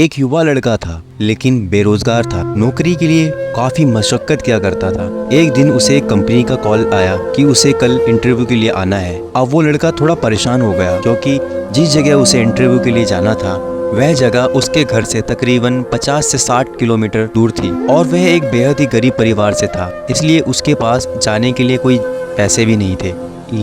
एक युवा लड़का था लेकिन बेरोजगार था। नौकरी के लिए काफी मशक्कत किया करता था। एक दिन उसे एक कंपनी का कॉल आया कि उसे कल इंटरव्यू के लिए आना है। अब वो लड़का थोड़ा परेशान हो गया क्योंकि जिस जगह उसे इंटरव्यू के लिए जाना था वह जगह उसके घर से तकरीबन 50 से 60 किलोमीटर दूर थी और वह एक बेहद ही गरीब परिवार से था, इसलिए उसके पास जाने के लिए कोई पैसे भी नहीं थे।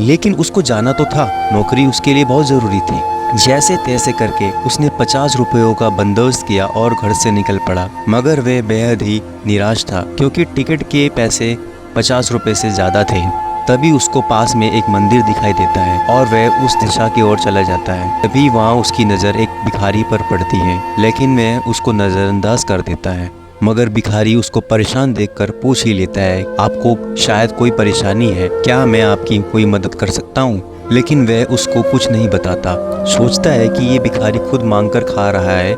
लेकिन उसको जाना तो था, नौकरी उसके लिए बहुत ज़रूरी थी। जैसे तैसे करके उसने 50 रुपयों का बंदोबस्त किया और घर से निकल पड़ा। मगर वह बेहद ही निराश था क्योंकि टिकट के पैसे 50 रुपये से ज़्यादा थे। तभी उसको पास में एक मंदिर दिखाई देता है और वह उस दिशा की ओर चला जाता है। तभी वहाँ उसकी नज़र एक भिखारी पर पड़ती है, लेकिन वह उसको नज़रअंदाज कर देता है। मगर भिखारी उसको परेशान देखकर पूछ ही लेता है, आपको शायद कोई परेशानी है, क्या मैं आपकी कोई मदद कर सकता हूँ? लेकिन वह उसको कुछ नहीं बताता। सोचता है कि ये भिखारी खुद मांग कर खा रहा है,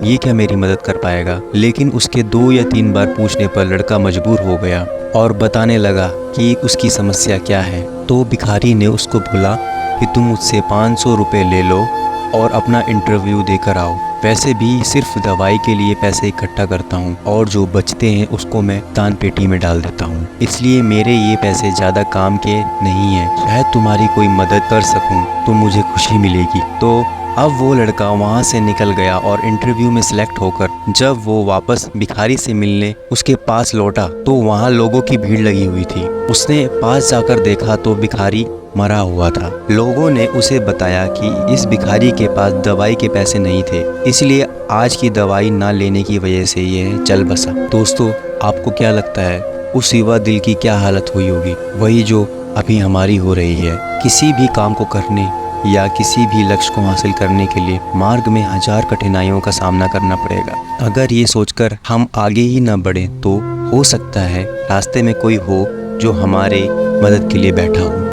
ये क्या मेरी मदद कर पाएगा। लेकिन उसके 2 या 3 बार पूछने पर लड़का मजबूर हो गया और बताने लगा कि उसकी समस्या क्या है। तो भिखारी ने उसको बोला कि तुम मुझसे 500 रुपये ले लो और अपना इंटरव्यू देकर आओ। वैसे भी सिर्फ दवाई के लिए पैसे इकट्ठा करता हूँ और जो बचते हैं उसको मैं दान पेटी में डाल देता हूँ, इसलिए मेरे ये पैसे ज़्यादा काम के नहीं हैं। शायद तुम्हारी कोई मदद कर सकूँ तो मुझे खुशी मिलेगी। तो अब वो लड़का वहाँ से निकल गया और इंटरव्यू में सिलेक्ट होकर जब वो वापस भिखारी से मिलने उसके पास लौटा तो वहाँ लोगों की भीड़ लगी हुई थी। उसने पास जाकर देखा तो भिखारी मरा हुआ था। लोगों ने उसे बताया कि इस भिखारी के पास दवाई के पैसे नहीं थे, इसलिए आज की दवाई ना लेने की वजह से ये चल बसा। दोस्तों, आपको क्या लगता है उस युवा दिल की क्या हालत हुई होगी? वही जो अभी हमारी हो रही है। किसी भी काम को करने या किसी भी लक्ष्य को हासिल करने के लिए मार्ग में 1000 कठिनाइयों का सामना करना पड़ेगा। अगर ये सोचकर हम आगे ही ना बढ़ें तो हो सकता है रास्ते में कोई हो जो हमारे मदद के लिए बैठा हो।